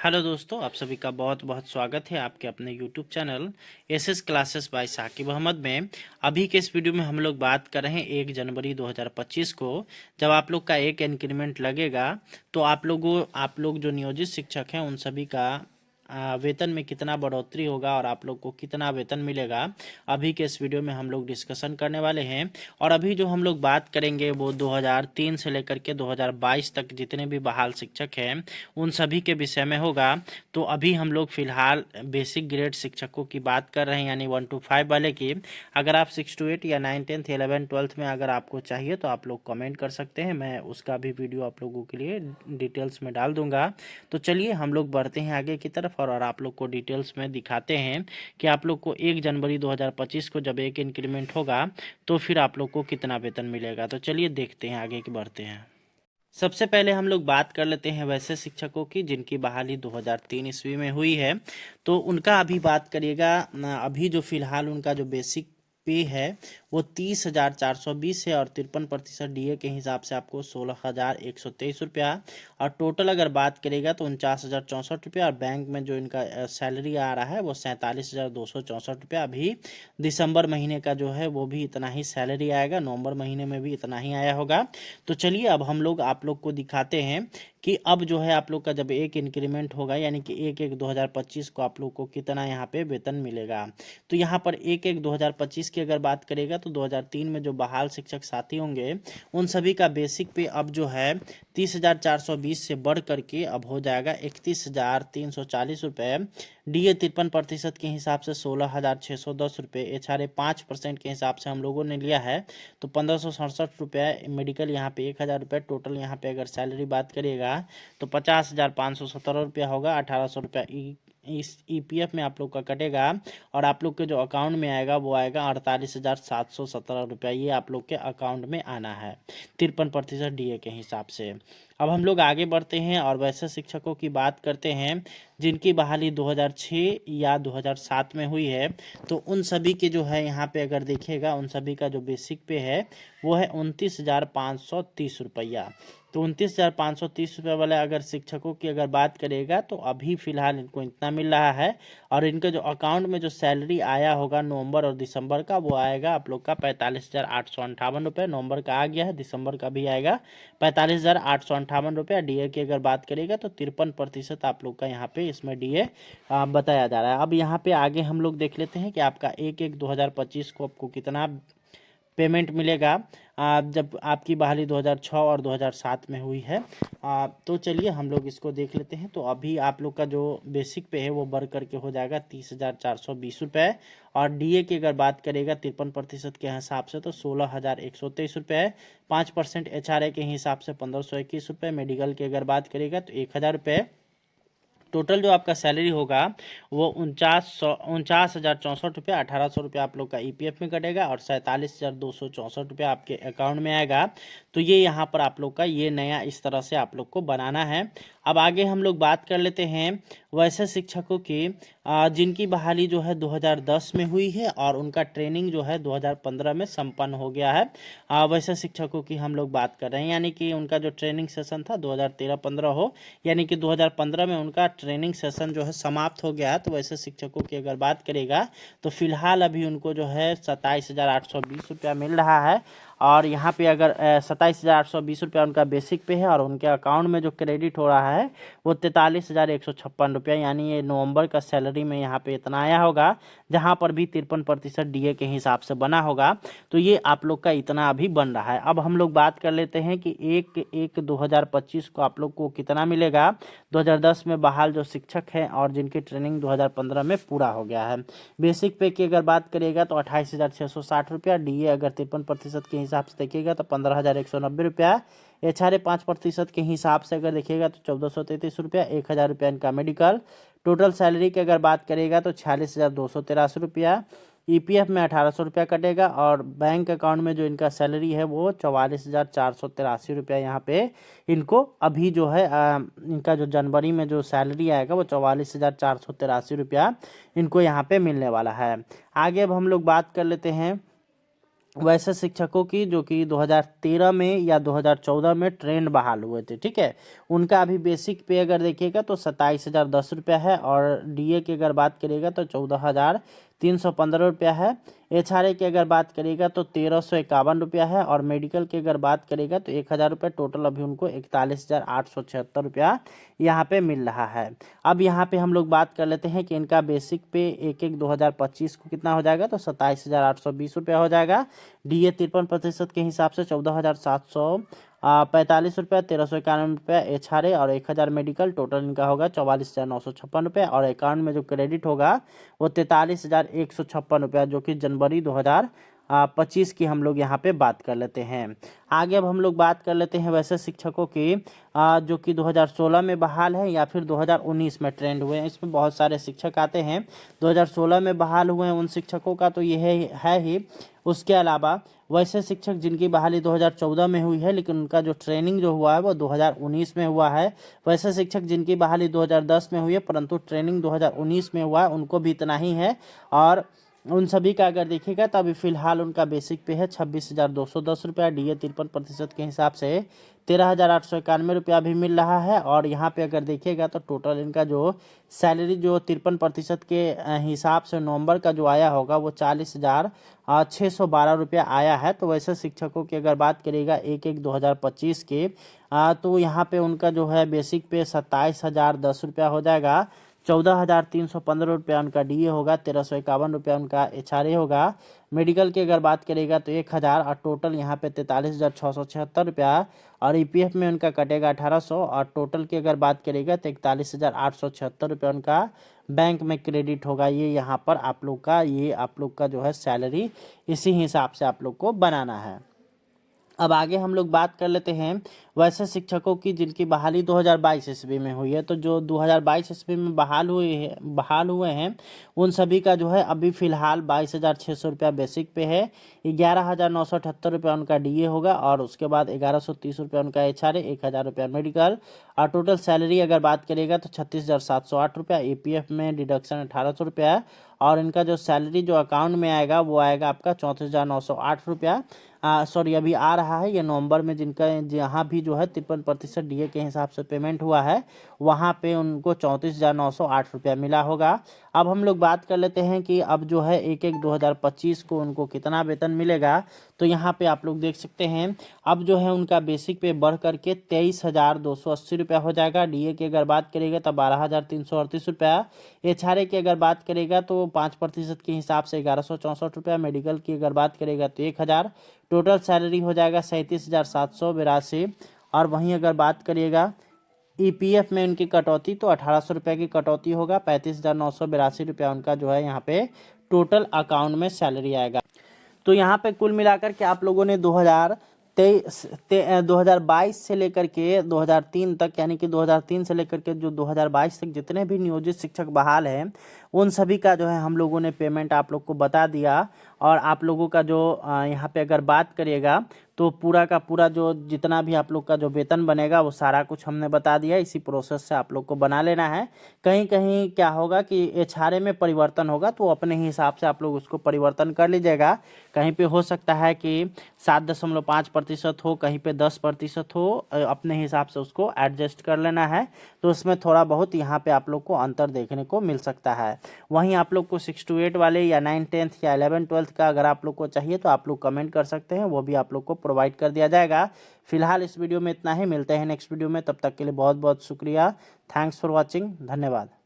Hello दोस्तों, आप सभी का बहुत बहुत स्वागत है आपके अपने YouTube channel SS classes by Sakib Ahmed में। अभी के इस वीडियो में हम लोग बात कर रहे हैं 1 जनवरी 2025 को जब आप लोग का एक इंक्रीमेंट लगेगा तो आप लोग जो नियोजित शिक्षक हैं उन सभी का वेतन में कितना बढ़ोतरी होगा और आप लोग को कितना वेतन मिलेगा। अभी के इस वीडियो में हम लोग डिस्कशन करने वाले हैं। और अभी जो हम लोग बात करेंगे वो 2003 से लेकर के 2022 तक जितने भी बहाल शिक्षक हैं उन सभी के विषय में होगा। तो अभी हम लोग फिलहाल बेसिक ग्रेड शिक्षकों की बात कर रहे हैं, यानी 1 to 5 वाले की। अगर आप 6 to 8 या 9 10th 11 12th में अगर आपको चाहिए तो आप लोग कमेंट कर सकते हैं, मैं उसका भी वीडियो आप लोगों के लिए डिटेल्स में डाल दूंगा। तो चलिए हम लोग बढ़ते हैं आगे की तरफ और आप लोग को डिटेल्स में दिखाते हैं कि आप लोग को 1 जनवरी 2025 को जब एक इंक्रीमेंट होगा तो फिर आप लोग को कितना वेतन मिलेगा। तो चलिए देखते हैं, आगे की बढ़ते हैं। सबसे पहले हम लोग बात कर लेते हैं वैसे शिक्षकों की जिनकी बहाली 2003 ईस्वी में हुई है। तो उनका अभी बात करिएगा। अभी जो फिलहाल उनका जो बेसिक पे है वो 30,420 है और 53% डीए के हिसाब से आपको 16,123 रुपया। और टोटल अगर बात करेगा तो 49,064 और बैंक में जो इनका सैलरी आ रहा है वो 47,264 अभी दिसंबर महीने का जो है वो भी इतना ही सैलरी आएगा, नवंबर महीने में भी इतना ही आया होगा। तो चलिए अब हम लोग आप लोग को दिखाते हैं कि अब जो है आप लोग का जब एक इंक्रीमेंट होगा यानी कि 1/1/2025 को आप लोग को कितना यहाँ पे वेतन मिलेगा। तो यहाँ पर 1/1/2025 की अगर बात करेगा तो 2003 में जो बहाल शिक्षक साथी होंगे उन सभी का बेसिक पे अब जो है 30,420 से बढ़ करके अब हो जाएगा 31,340 रुपये। डीए 53% के हिसाब से 16,610 रुपये। एचआरए 5% के हिसाब से हम लोगों ने लिया है तो 1,567 रुपये। मेडिकल यहाँ पे 1,000 रुपये। टोटल यहाँ पे अगर सैलरी बात करिएगा तो 50,517 रुपया होगा। 1,800 रुपया इस ईपीएफ में आप लोग का कटेगा और आप लोग के जो अकाउंट में आएगा वो आएगा 48,717 रुपया। ये आप लोग के अकाउंट में आना है 53% डीए के हिसाब से। अब हम लोग आगे बढ़ते हैं और वैसे शिक्षकों की बात करते हैं जिनकी बहाली 2006 या 2007 में हुई है। तो उन सभी के जो है यहाँ पे अगर देखिएगा उन सभी का जो बेसिक पे है वो है 29,530 रुपया। तो 29,530 रुपये वाले अगर शिक्षकों की अगर बात करेगा तो अभी फ़िलहाल इनको इतना मिल रहा है। और इनके जो अकाउंट में जो सैलरी आया होगा नवंबर और दिसंबर का वो आएगा आप लोग का 45,858 रुपये। नवंबर का आ गया है, दिसंबर का भी आएगा 45,858 रुपये। डीए की अगर बात करेगा तो 53% आप लोग का यहाँ पे इसमें डीए बताया जा रहा है। अब यहाँ पे आगे हम लोग देख लेते हैं कि आपका 1/1/2025 को आपको कितना पेमेंट मिलेगा जब आपकी बहाली 2006 और 2007 में हुई है। तो चलिए हम लोग इसको देख लेते हैं। तो अभी आप लोग का जो बेसिक पे है वो बढ़ करके हो जाएगा 30,420 रुपये। और डीए की अगर बात करेगा 53% के हिसाब से तो 16,123 रुपये। 5% एचआरए के हिसाब से 1,521 रुपये। मेडिकल की अगर बात करेगा तो 1,000 रुपये। टोटल जो आपका सैलरी होगा वो 49,064 रुपया। 1,800 रुपया आप लोग का ईपीएफ में कटेगा और 47,264 रुपया आपके अकाउंट में आएगा। तो ये यहाँ पर आप लोग का ये नया इस तरह से आप लोग को बनाना है। अब आगे हम लोग बात कर लेते हैं वैसे शिक्षकों की जिनकी बहाली जो है 2010 में हुई है और उनका ट्रेनिंग जो है 2015 में संपन्न हो गया है। वैसे शिक्षकों की हम लोग बात कर रहे हैं, यानी कि उनका जो ट्रेनिंग सेशन था 2013-15 हो, यानी कि 2015 में उनका ट्रेनिंग सेशन जो है समाप्त हो गया है। तो वैसे शिक्षकों की अगर बात करेगा तो फिलहाल अभी उनको जो है 27,820 रुपया मिल रहा है। और यहाँ पे अगर 27,820 रुपया उनका बेसिक पे है और उनके अकाउंट में जो क्रेडिट हो रहा है वो 43,156 रुपया, यानी ये नवंबर का सैलरी में यहाँ पे इतना आया होगा जहाँ पर भी 53% डीए के हिसाब से बना होगा। तो ये आप लोग का इतना अभी बन रहा है। अब हम लोग बात कर लेते हैं कि 1/1/2025 को आप लोग को कितना मिलेगा। 2010 में बहाल जो शिक्षक हैं और जिनकी ट्रेनिंग 2015 में पूरा हो गया है। बेसिक पे की अगर बात करिएगा तो 28,660 रुपया। डीए अगर 53% के हिसाब से देखिएगा तो 15,190 रुपया। एचआरए 5% के हिसाब से अगर देखिएगा तो 1,433 रुपया। 1,000 रुपया इनका मेडिकल। टोटल सैलरी की अगर बात करिएगा तो 46,283 रुपया। ईपीएफ में 1,800 रुपया कटेगा और बैंक अकाउंट में जो इनका सैलरी है वो 44,483 रुपया यहाँ पे इनको अभी जो है इनका जो जनवरी में जो सैलरी आएगा वो 44,483 रुपया इनको यहाँ पे मिलने वाला है। आगे अब हम लोग बात कर लेते हैं वैसे शिक्षकों की जो कि 2013 में या 2014 में ट्रेंड बहाल हुए थे, ठीक है। उनका अभी बेसिक पे अगर देखिएगा तो 27,010 रुपया है, और डीए की अगर बात करिएगा तो 14,315 रुपया है। एचआरए की अगर बात करिएगा तो 1,351 रुपया है, और मेडिकल की अगर बात करिएगा तो 1,000 रुपया। टोटल अभी उनको 41,876 रुपया यहाँ पे मिल रहा है। अब यहाँ पे हम लोग बात कर लेते हैं कि इनका बेसिक पे 1/1/2025 को कितना हो जाएगा, तो 27,820 रुपया हो जाएगा। डीए 53% के हिसाब से 14,745 रुपया, 1,391 रुपया एचआरए और 1,000 मेडिकल। टोटल इनका होगा 44,956 रुपया, और अकाउंट में जो क्रेडिट होगा वो 43,156 रुपया, जो कि जनवरी 2025 की हम लोग यहाँ पे बात कर लेते हैं। आगे अब हम लोग बात कर लेते हैं वैसे शिक्षकों की जो कि 2016 में बहाल है या फिर 2019 में ट्रेंड हुए हैं। इसमें बहुत सारे शिक्षक आते हैं। 2016 में बहाल हुए हैं उन शिक्षकों का तो यह है ही। उसके अलावा वैसे शिक्षक जिनकी बहाली 2014 में हुई है, लेकिन उनका जो ट्रेनिंग जो हुआ है वो 2019 में हुआ है। वैसे शिक्षक जिनकी बहाली 2010 में हुई है परंतु ट्रेनिंग 2019 में हुआ है, उनको भी इतना ही है। और उन सभी का अगर देखिएगा तो अभी फिलहाल उनका बेसिक पे है 26,210 रुपया। डीए 53% के हिसाब से 13,891 रुपया भी मिल रहा है। और यहाँ पे अगर देखिएगा तो टोटल इनका जो सैलरी जो 53% के हिसाब से नवंबर का जो आया होगा वो 40,612 रुपया आया है। तो वैसे शिक्षकों की अगर बात करिएगा 1/1/2025 के तो यहाँ पे उनका जो है बेसिक पे 27,010 रुपया हो जाएगा। 14,315 रुपया उनका डीए होगा। 1,351 रुपया उनका एचआरए होगा। मेडिकल की अगर बात करेगा तो 1,000, और टोटल यहाँ पे 43,676 रुपया। और ईपीएफ में उनका कटेगा 1,800, और टोटल की अगर बात करेगा तो 41,876 रुपया उनका बैंक में क्रेडिट होगा। ये यहाँ पर आप लोग का जो है सैलरी इसी हिसाब से आप लोग को बनाना है। अब आगे हम लोग बात कर लेते हैं वैसे शिक्षकों की जिनकी बहाली 2022 ईस्वी में हुई है। तो जो 2022 ईस्वी में बहाल हुए हैं उन सभी का जो है अभी फिलहाल 22,600 रुपया बेसिक पे है। 11,978 रुपया उनका डीए होगा, और उसके बाद 1,130 रुपया उनका एचआरए, 1,000 रुपया मेडिकल। और टोटल सैलरी अगर बात करिएगा तो 36,708 रुपया। ईपीएफ में डिडक्शन 1,800 रुपया है। और इनका जो सैलरी जो अकाउंट में आएगा वो आएगा आपका 34,908 रुपया। सॉरी, अभी आ रहा है ये नवंबर में, जिनका जहाँ भी जो है 53% डीए के हिसाब से पेमेंट हुआ है वहाँ पे उनको 34,908 रुपया मिला होगा। अब हम लोग बात कर लेते हैं कि अब जो है 1/1/2025 को उनको कितना वेतन मिलेगा। तो यहाँ पे आप लोग देख सकते हैं अब जो है उनका बेसिक पे बढ़ करके 23,280 रुपया हो जाएगा। डीए की अगर बात करेगा तो 12,338 रुपया। एचआरए की अगर बात करेगा तो 5% के हिसाब से 1,164 रुपया। मेडिकल की अगर बात करेगा तो 1,000। टोटल सैलरी हो जाएगा 37,782। और वहीं अगर बात करिएगा ईपीएफ में उनकी कटौती तो 1,800 रुपये की कटौती होगा। 35,982 रुपया उनका जो है यहाँ पे टोटल अकाउंट में सैलरी आएगा। तो यहाँ पे कुल मिलाकर के आप लोगों ने 2022 से लेकर के 2003 तक, यानी कि 2003 से लेकर के जो 2022 तक जितने भी नियोजित शिक्षक बहाल हैं उन सभी का जो है हम लोगों ने पेमेंट आप लोग को बता दिया। और आप लोगों का जो यहाँ पे अगर बात करिएगा तो पूरा का पूरा जो जितना भी आप लोग का जो वेतन बनेगा वो सारा कुछ हमने बता दिया। इसी प्रोसेस से आप लोग को बना लेना है। कहीं कहीं क्या होगा कि एचआरए में परिवर्तन होगा तो अपने हिसाब से आप लोग उसको परिवर्तन कर लीजिएगा। कहीं पे हो सकता है कि 7.5% हो, कहीं पे 10% हो, अपने हिसाब से उसको एडजस्ट कर लेना है। तो उसमें थोड़ा बहुत यहाँ पे आप लोग को अंतर देखने को मिल सकता है। वहीं आप लोग को 6 to 8 वाले या 9, 10th या 11, 12th का अगर आप लोग को चाहिए तो आप लोग कमेंट कर सकते हैं, वो भी आप लोग को प्रोवाइड कर दिया जाएगा। फिलहाल इस वीडियो में इतना ही, मिलते हैं नेक्स्ट वीडियो में। तब तक के लिए बहुत बहुत शुक्रिया। थैंक्स फॉर वॉचिंग, धन्यवाद।